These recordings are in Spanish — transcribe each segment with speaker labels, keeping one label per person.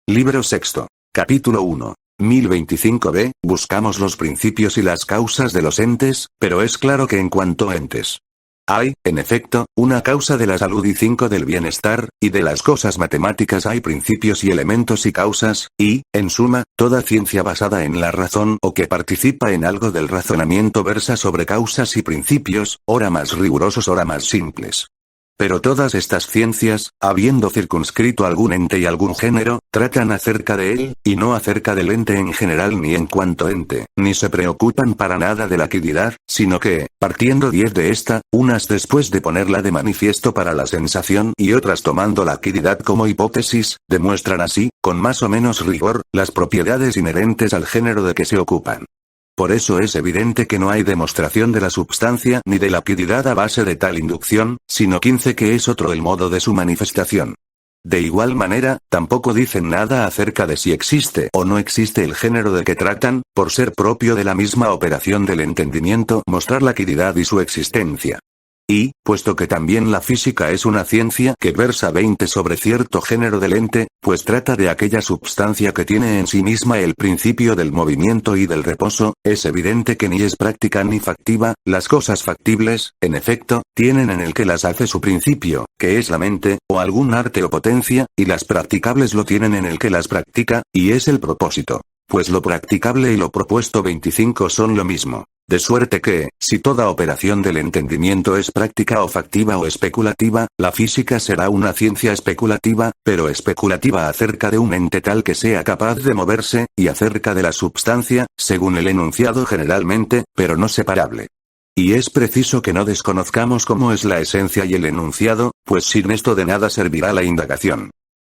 Speaker 1: Libro sexto. Capítulo 1. 1025b, buscamos los principios y las causas de los entes, pero es claro que en cuanto a entes, hay, en efecto, una causa de la salud y 5 del bienestar, y de las cosas matemáticas hay principios y elementos y causas, y, en suma, toda ciencia basada en la razón o que participa en algo del razonamiento versa sobre causas y principios, ora más rigurosos ora más simples. Pero todas estas ciencias, habiendo circunscrito algún ente y algún género, tratan acerca de él, y no acerca del ente en general ni en cuanto ente, ni se preocupan para nada de la quiddidad, sino que, partiendo 10 de esta, unas después de ponerla de manifiesto para la sensación y otras tomando la quiddidad como hipótesis, demuestran así, con más o menos rigor, las propiedades inherentes al género de que se ocupan. Por eso es evidente que no hay demostración de la substancia ni de la quiddidad a base de tal inducción, sino 15 que es otro el modo de su manifestación. De igual manera, tampoco dicen nada acerca de si existe o no existe el género de que tratan, por ser propio de la misma operación del entendimiento mostrar la quiddidad y su existencia. Y, puesto que también la física es una ciencia que versa 20 sobre cierto género del ente, pues trata de aquella substancia que tiene en sí misma el principio del movimiento y del reposo, es evidente que ni es práctica ni factiva, las cosas factibles, en efecto, tienen en el que las hace su principio, que es la mente, o algún arte o potencia, y las practicables lo tienen en el que las practica, y es el propósito. Pues lo practicable y lo propuesto 25 son lo mismo. De suerte que, si toda operación del entendimiento es práctica o factiva o especulativa, la física será una ciencia especulativa, pero especulativa acerca de un ente tal que sea capaz de moverse, y acerca de la substancia, según el enunciado generalmente, pero no separable. Y es preciso que no desconozcamos cómo es la esencia y el enunciado, pues sin esto de nada servirá la indagación.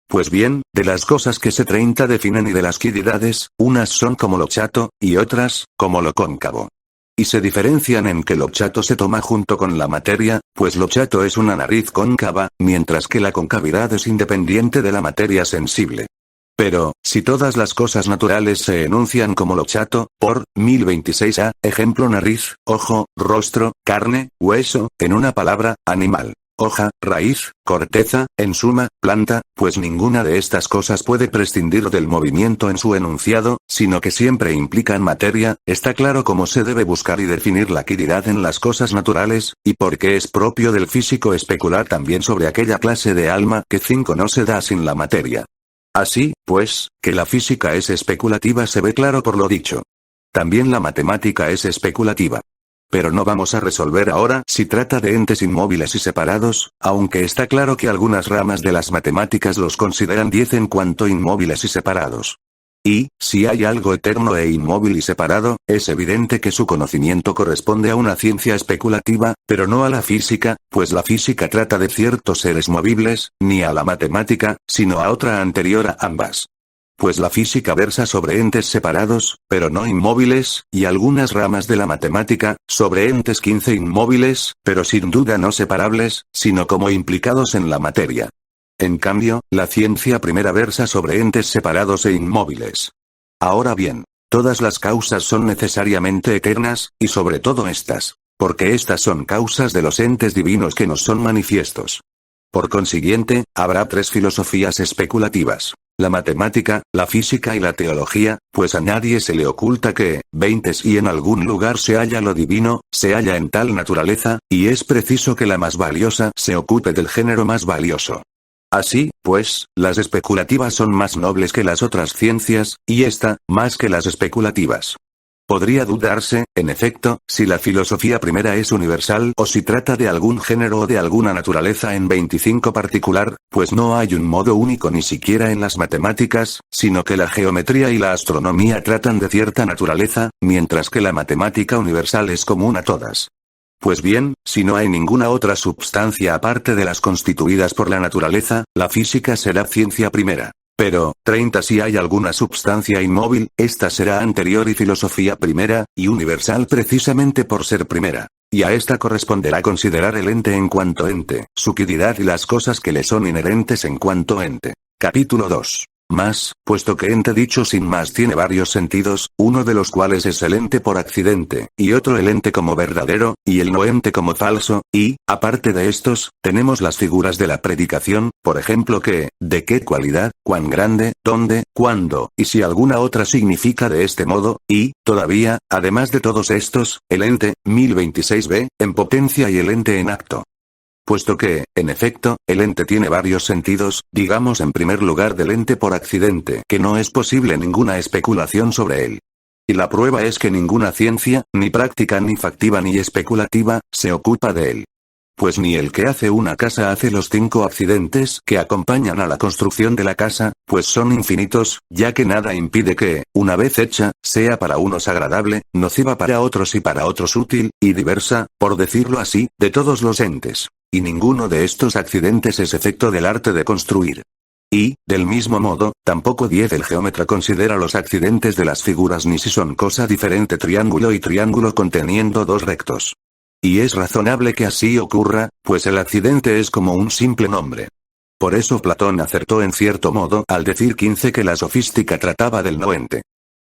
Speaker 1: Pues bien, de las cosas que se 30 definen y de las quiddidades, unas son como lo chato, y otras, como lo cóncavo. Y se diferencian en que lo chato se toma junto con la materia, pues lo chato es una nariz cóncava, mientras que la concavidad es independiente de la materia sensible. Pero, si todas las cosas naturales se enuncian como lo chato, por 1026a, ejemplo nariz, ojo, rostro, carne, hueso, en una palabra, animal. Hoja, raíz, corteza, en suma, planta, pues ninguna de estas cosas puede prescindir del movimiento en su enunciado, sino que siempre implican materia, está claro cómo se debe buscar y definir la quiddidad en las cosas naturales, y porque es propio del físico especular también sobre aquella clase de alma que 5 no se da sin la materia. Así, pues, que la física es especulativa se ve claro por lo dicho. También la matemática es especulativa. Pero no vamos a resolver ahora si trata de entes inmóviles y separados, aunque está claro que algunas ramas de las matemáticas los consideran 10 en cuanto inmóviles y separados. Y, si hay algo eterno e inmóvil y separado, es evidente que su conocimiento corresponde a una ciencia especulativa, pero no a la física, pues la física trata de ciertos seres movibles, ni a la matemática, sino a otra anterior a ambas. Pues la física versa sobre entes separados, pero no inmóviles, y algunas ramas de la matemática, sobre entes 15 inmóviles, pero sin duda no separables, sino como implicados en la materia. En cambio, la ciencia primera versa sobre entes separados e inmóviles. Ahora bien, todas las causas son necesariamente eternas, y sobre todo estas, porque estas son causas de los entes divinos que nos son manifiestos. Por consiguiente, habrá 3 filosofías especulativas. La matemática, la física y la teología, pues a nadie se le oculta que, 20 si en algún lugar se halla lo divino, se halla en tal naturaleza, y es preciso que la más valiosa se ocupe del género más valioso. Así, pues, las especulativas son más nobles que las otras ciencias, y esta, más que las especulativas. Podría dudarse, en efecto, si la filosofía primera es universal o si trata de algún género o de alguna naturaleza en 25 particular, pues no hay un modo único ni siquiera en las matemáticas, sino que la geometría y la astronomía tratan de cierta naturaleza, mientras que la matemática universal es común a todas. Pues bien, si no hay ninguna otra substancia aparte de las constituidas por la naturaleza, la física será ciencia primera. Pero, 30 si hay alguna substancia inmóvil, esta será anterior y filosofía primera, y universal precisamente por ser primera. Y a esta corresponderá considerar el ente en cuanto ente, su quiddidad y las cosas que le son inherentes en cuanto ente. Capítulo 2. Más, puesto que ente dicho sin más tiene varios sentidos, uno de los cuales es el ente por accidente, y otro el ente como verdadero, y el no ente como falso, y, aparte de estos, tenemos las figuras de la predicación, por ejemplo qué, de qué cualidad, cuán grande, dónde, cuándo, y si alguna otra significa de este modo, y, todavía, además de todos estos, el ente, 1026b, en potencia y el ente en acto. Puesto que, en efecto, el ente tiene varios sentidos, digamos en primer lugar del ente por accidente, que no es posible ninguna especulación sobre él. Y la prueba es que ninguna ciencia, ni práctica ni factiva ni especulativa, se ocupa de él. Pues ni el que hace una casa hace los 5 accidentes que acompañan a la construcción de la casa, pues son infinitos, ya que nada impide que, una vez hecha, sea para unos agradable, nociva para otros y para otros útil, y diversa, por decirlo así, de todos los entes. Y ninguno de estos accidentes es efecto del arte de construir. Y, del mismo modo, tampoco 10 el geómetra considera los accidentes de las figuras ni si son cosa diferente triángulo y triángulo conteniendo 2 rectos. Y es razonable que así ocurra, pues el accidente es como un simple nombre. Por eso Platón acertó en cierto modo al decir 15 que la sofística trataba del no ente.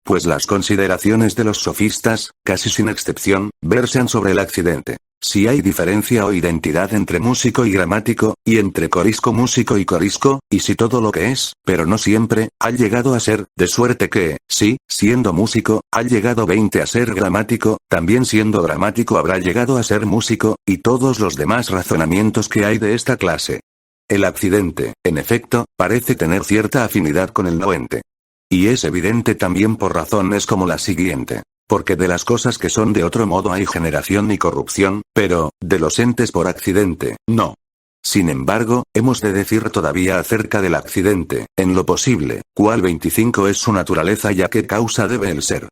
Speaker 1: Pues las consideraciones de los sofistas, casi sin excepción, versan sobre el accidente. Si hay diferencia o identidad entre músico y gramático, y entre corisco músico y corisco, y si todo lo que es, pero no siempre, ha llegado a ser, de suerte que, si, siendo músico, ha llegado 20 a ser gramático, también siendo gramático habrá llegado a ser músico, y todos los demás razonamientos que hay de esta clase. El accidente, en efecto, parece tener cierta afinidad con el no ente. Y es evidente también por razones como la siguiente. Porque de las cosas que son de otro modo hay generación y corrupción, pero, de los entes por accidente, no. Sin embargo, hemos de decir todavía acerca del accidente, en lo posible, cuál 25 es su naturaleza y a qué causa debe el ser.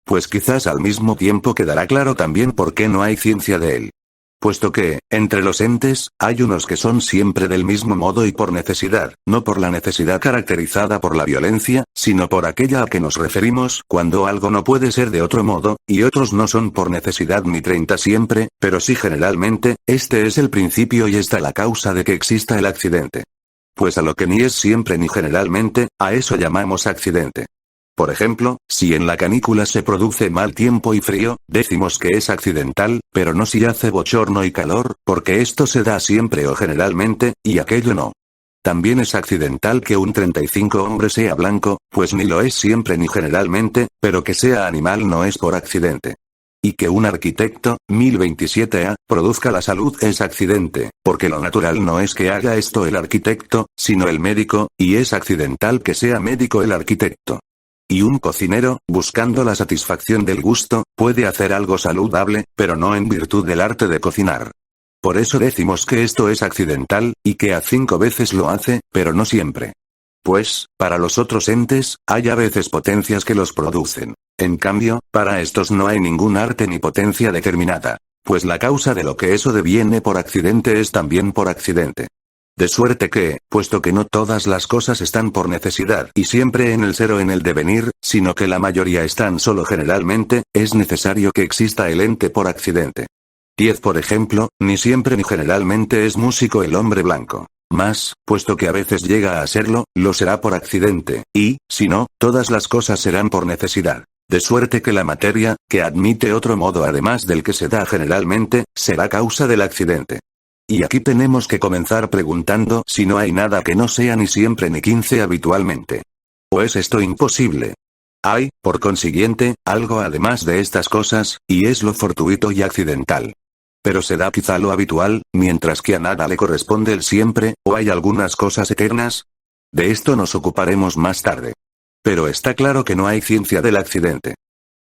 Speaker 1: Pues quizás al mismo tiempo quedará claro también por qué no hay ciencia de él. Puesto que, entre los entes, hay unos que son siempre del mismo modo y por necesidad, no por la necesidad caracterizada por la violencia, sino por aquella a que nos referimos cuando algo no puede ser de otro modo, y otros no son por necesidad ni 30 siempre, pero sí generalmente, este es el principio y esta la causa de que exista el accidente. Pues a lo que ni es siempre ni generalmente, a eso llamamos accidente. Por ejemplo, si en la canícula se produce mal tiempo y frío, decimos que es accidental, pero no si hace bochorno y calor, porque esto se da siempre o generalmente, y aquello no. También es accidental que un 35 hombre sea blanco, pues ni lo es siempre ni generalmente, pero que sea animal no es por accidente. Y que un arquitecto, 1027a, produzca la salud es accidente, porque lo natural no es que haga esto el arquitecto, sino el médico, y es accidental que sea médico el arquitecto. Y un cocinero, buscando la satisfacción del gusto, puede hacer algo saludable, pero no en virtud del arte de cocinar. Por eso decimos que esto es accidental, y que a 5 veces lo hace, pero no siempre. Pues, para los otros entes, hay a veces potencias que los producen. En cambio, para estos no hay ningún arte ni potencia determinada. Pues la causa de lo que eso deviene por accidente es también por accidente. De suerte que, puesto que no todas las cosas están por necesidad y siempre en el ser o en el devenir, sino que la mayoría están solo generalmente, es necesario que exista el ente por accidente. 10 por ejemplo, ni siempre ni generalmente es músico el hombre blanco. Mas, puesto que a veces llega a serlo, lo será por accidente, y, si no, todas las cosas serán por necesidad. De suerte que la materia, que admite otro modo además del que se da generalmente, será causa del accidente. Y aquí tenemos que comenzar preguntando si no hay nada que no sea ni siempre ni 15 habitualmente. ¿O es esto imposible? Hay, por consiguiente, algo además de estas cosas, y es lo fortuito y accidental. Pero se da quizá lo habitual, mientras que a nada le corresponde el siempre, o hay algunas cosas eternas. De esto nos ocuparemos más tarde. Pero está claro que no hay ciencia del accidente.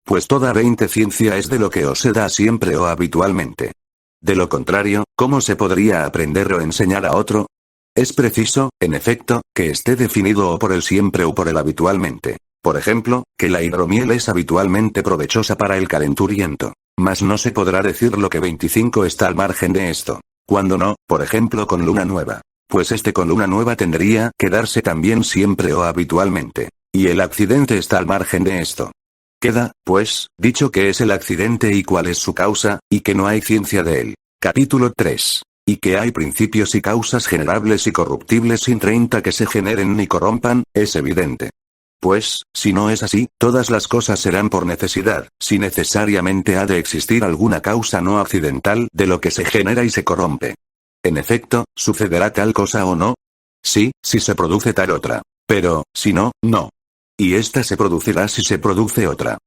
Speaker 1: Pues toda 20 ciencia es de lo que o se da siempre o habitualmente. De lo contrario, ¿cómo se podría aprender o enseñar a otro? Es preciso, en efecto, que esté definido o por el siempre o por el habitualmente. Por ejemplo, que la hidromiel es habitualmente provechosa para el calenturiento. Mas no se podrá decir lo que 25 está al margen de esto. Cuando no, por ejemplo con luna nueva. Pues con luna nueva tendría que darse también siempre o habitualmente. Y el accidente está al margen de esto. Queda, pues, dicho que es el accidente y cuál es su causa, y que no hay ciencia de él. Capítulo 3. Y que hay principios y causas generables y corruptibles sin 30 que se generen ni corrompan, es evidente. Pues, si no es así, todas las cosas serán por necesidad, si necesariamente ha de existir alguna causa no accidental de lo que se genera y se corrompe. En efecto, ¿sucederá tal cosa o no? Sí, si se produce tal otra. Pero, si no, no. Y esta se producirá si se produce otra.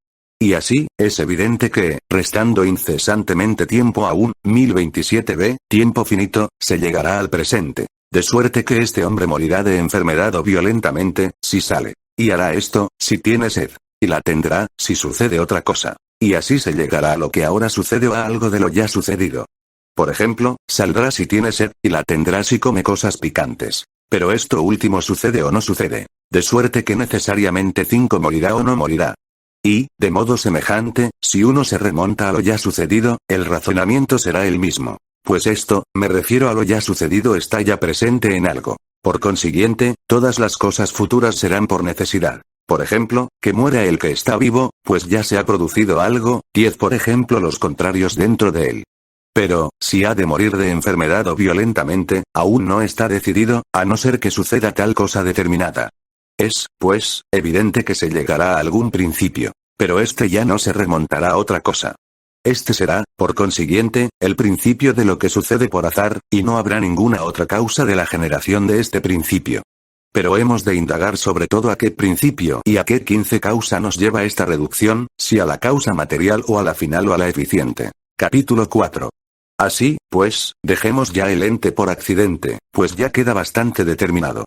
Speaker 1: Y así, es evidente que, restando incesantemente tiempo aún, 1027b, tiempo finito, se llegará al presente. De suerte que este hombre morirá de enfermedad o violentamente, si sale. Y hará esto, si tiene sed. Y la tendrá, si sucede otra cosa. Y así se llegará a lo que ahora sucede o a algo de lo ya sucedido. Por ejemplo, saldrá si tiene sed, y la tendrá si come cosas picantes. Pero esto último sucede o no sucede. De suerte que necesariamente 5 morirá o no morirá. Y, de modo semejante, si uno se remonta a lo ya sucedido, el razonamiento será el mismo. Pues esto, me refiero a lo ya sucedido, está ya presente en algo. Por consiguiente, todas las cosas futuras serán por necesidad. Por ejemplo, que muera el que está vivo, pues ya se ha producido algo, 10 por ejemplo los contrarios dentro de él. Pero, si ha de morir de enfermedad o violentamente, aún no está decidido, a no ser que suceda tal cosa determinada. Es, pues, evidente que se llegará a algún principio. Pero este ya no se remontará a otra cosa. Este será, por consiguiente, el principio de lo que sucede por azar, y no habrá ninguna otra causa de la generación de este principio. Pero hemos de indagar sobre todo a qué principio y a qué 15 causa nos lleva esta reducción, si a la causa material o a la final o a la eficiente. Capítulo 4. Así, pues, dejemos ya el ente por accidente, pues ya queda bastante determinado.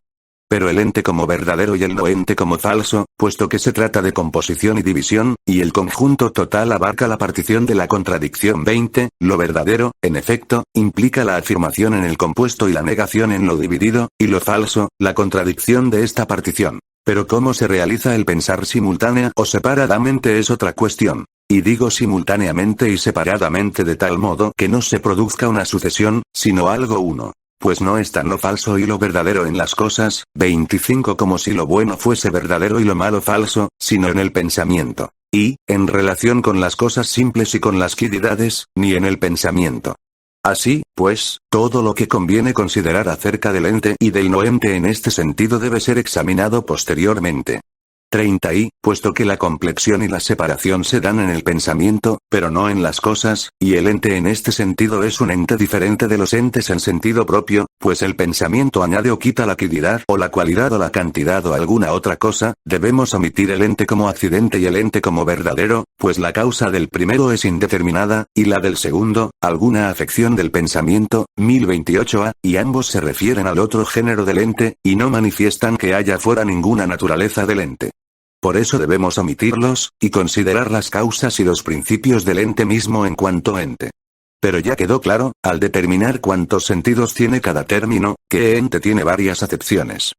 Speaker 1: Pero el ente como verdadero y el no ente como falso, puesto que se trata de composición y división, y el conjunto total abarca la partición de la contradicción 20, lo verdadero, en efecto, implica la afirmación en el compuesto y la negación en lo dividido, y lo falso, la contradicción de esta partición. Pero cómo se realiza el pensar simultánea o separadamente es otra cuestión. Y digo simultáneamente y separadamente de tal modo que no se produzca una sucesión, sino algo uno. Pues no están lo falso y lo verdadero en las cosas, 25 como si lo bueno fuese verdadero y lo malo falso, sino en el pensamiento. Y, en relación con las cosas simples y con las quididades, ni en el pensamiento. Así, pues, todo lo que conviene considerar acerca del ente y del no ente en este sentido debe ser examinado posteriormente. 30 y, puesto que la complexión y la separación se dan en el pensamiento, pero no en las cosas, y el ente en este sentido es un ente diferente de los entes en sentido propio, pues el pensamiento añade o quita la quididad o la cualidad o la cantidad o alguna otra cosa, debemos omitir el ente como accidente y el ente como verdadero, pues la causa del primero es indeterminada, y la del segundo, alguna afección del pensamiento, 1028a, y ambos se refieren al otro género del ente, y no manifiestan que haya fuera ninguna naturaleza del ente. Por eso debemos omitirlos, y considerar las causas y los principios del ente mismo en cuanto ente. Pero ya quedó claro, al determinar cuántos sentidos tiene cada término, que ente tiene varias acepciones.